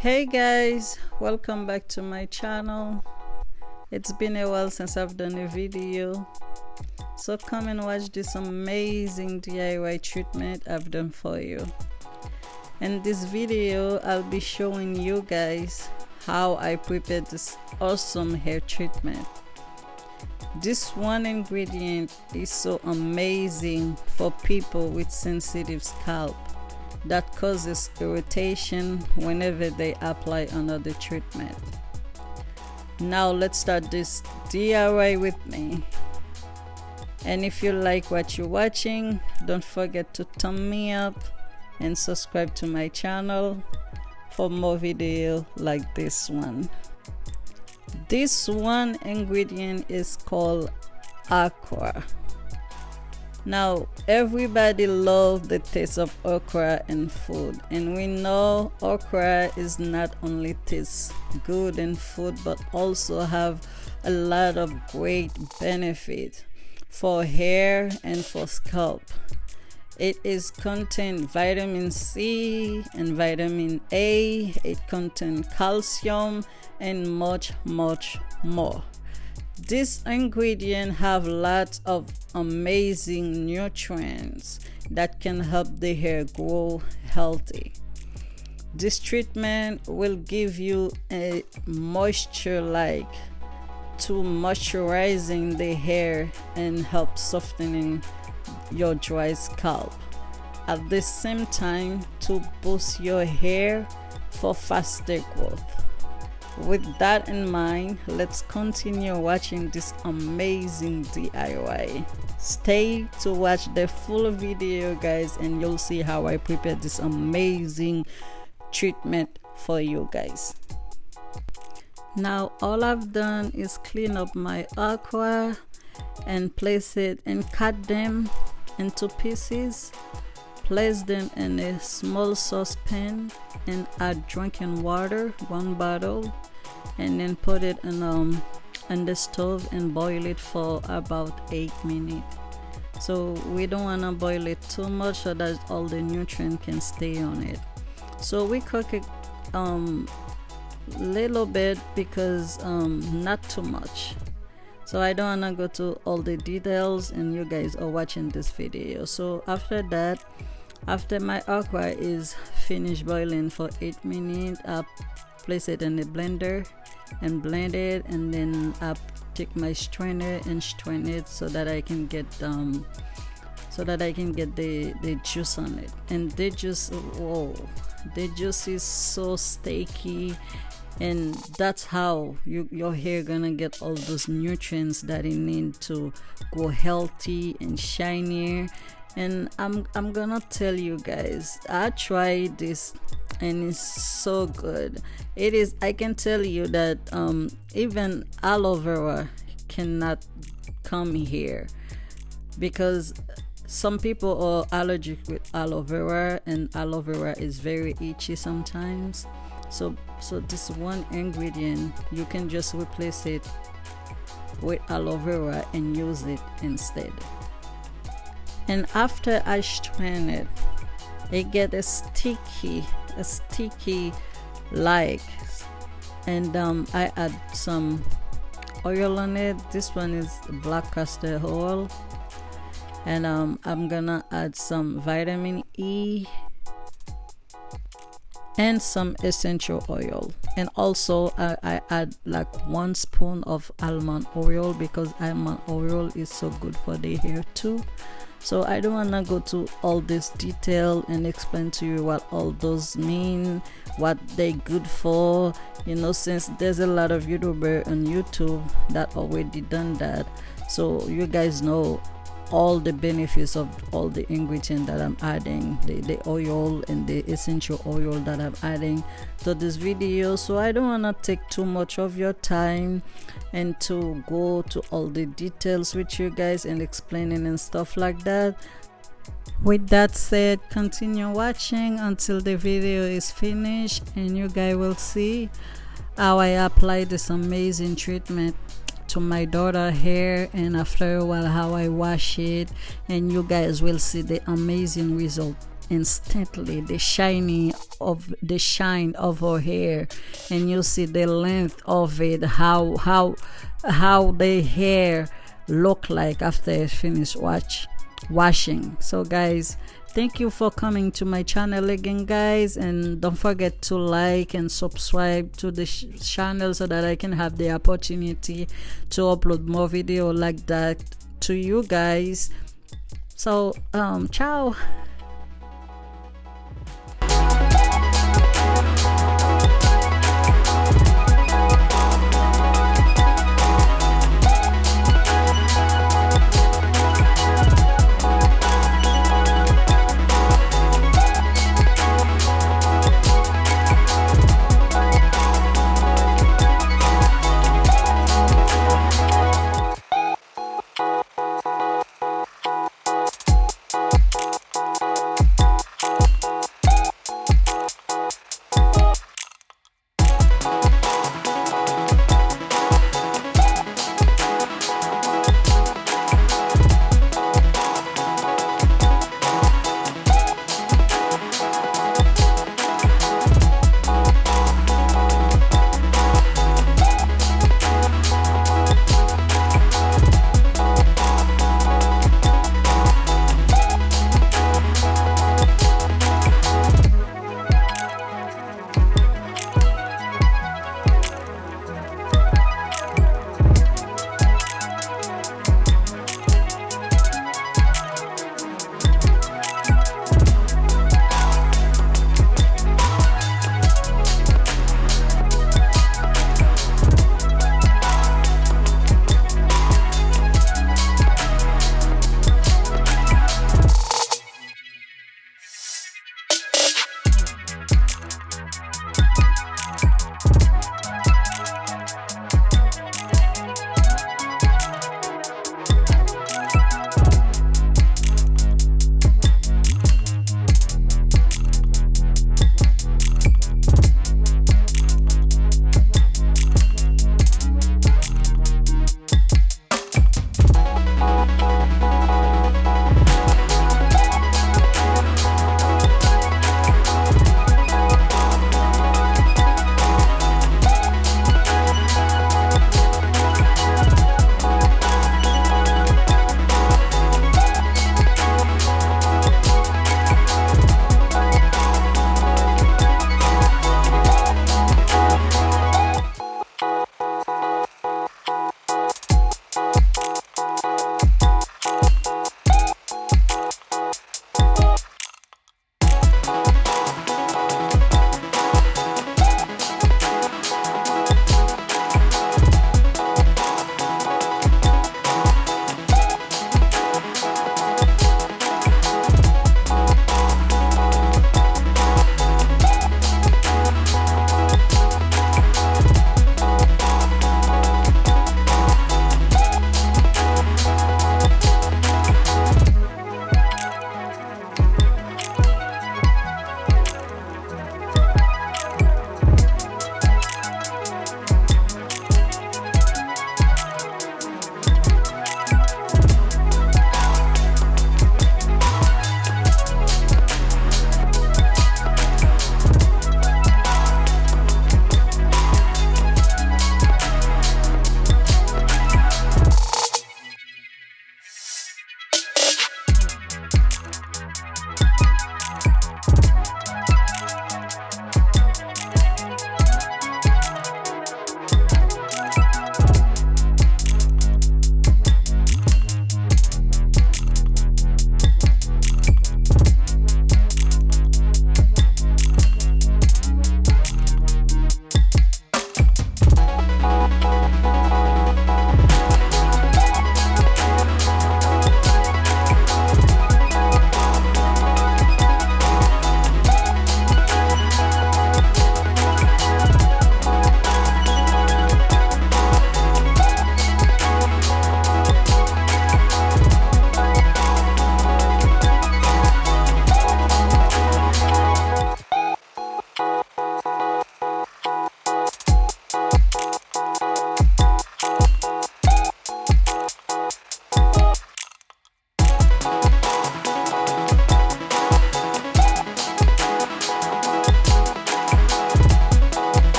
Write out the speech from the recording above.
Hey guys, welcome back to my channel. It's been a while since I've done a video, so come and watch this amazing DIY treatment I've done for you. In this video I'll be showing you guys how I prepared this awesome hair treatment. This one ingredient is so amazing for people with sensitive scalp that causes irritation whenever they apply another treatment. Now let's start this DIY with me. And if you like what you're watching, don't forget to thumb me up and subscribe to my channel for more videos like this one. This one ingredient is called okra. Now everybody loves the taste of okra in food, and we know okra is not only taste good in food but also have a lot of great benefits for hair and for scalp. It is contain vitamin C and vitamin A, it contains calcium and much more. This ingredient have lots of amazing nutrients that can help the hair grow healthy. This treatment will give you a moisture to moisturizing the hair and help softening your dry scalp. At the same time to boost your hair for faster growth. With that in mind, let's continue watching this amazing DIY. Stay to watch the full video guys, and you'll see how I prepared this amazing treatment for you guys. Now all I've done is clean up my okra and place it and cut them into pieces. Place them in a small saucepan and add drinking water, 1 bottle, and then put it in the stove and boil it for about 8 minutes. So we don't want to boil it too much so that all the nutrients can stay on it. So we cook it little bit because not too much. So I don't want to go to all the details, and you guys are watching this video. So after that, after my okra is finished boiling for 8 minutes, I place it in the blender and blend it, and then I take my strainer and strain it so that I can get the juice on it. And the juice, whoa, the juice is so sticky, and that's how your hair gonna get all those nutrients that it need to grow healthy and shinier. And I'm gonna tell you guys, I tried this and it's so good. It is, I can tell you that even aloe vera cannot come here, because some people are allergic with aloe vera, and aloe vera is very itchy sometimes. So this one ingredient, you can just replace it with aloe vera and use it instead. And after I strain it, it get a sticky like, and I add some oil on it. This one is black castor oil, and I'm gonna add some vitamin E and some essential oil, and also I add like 1 spoon of almond oil, because almond oil is so good for the hair too. So I don't want to go to all this detail and explain to you what all those mean, what they good for, you know, since there's a lot of YouTubers on YouTube that already done that. So you guys know all the benefits of all the ingredients that I'm adding, the oil and the essential oil that I'm adding to this video. So I don't want to take too much of your time and to go to all the details with you guys and explaining and stuff like that. With that said, continue watching until the video is finished, and you guys will see how I apply this amazing treatment to my daughter hair, and after a while how I wash it, and you guys will see the amazing result instantly the shine of her hair, and you see the length of it, how the hair look like after it finish washing. So guys, thank you for coming to my channel again, guys, and don't forget to like and subscribe to the channel so that I can have the opportunity to upload more video like that to you guys. So ciao.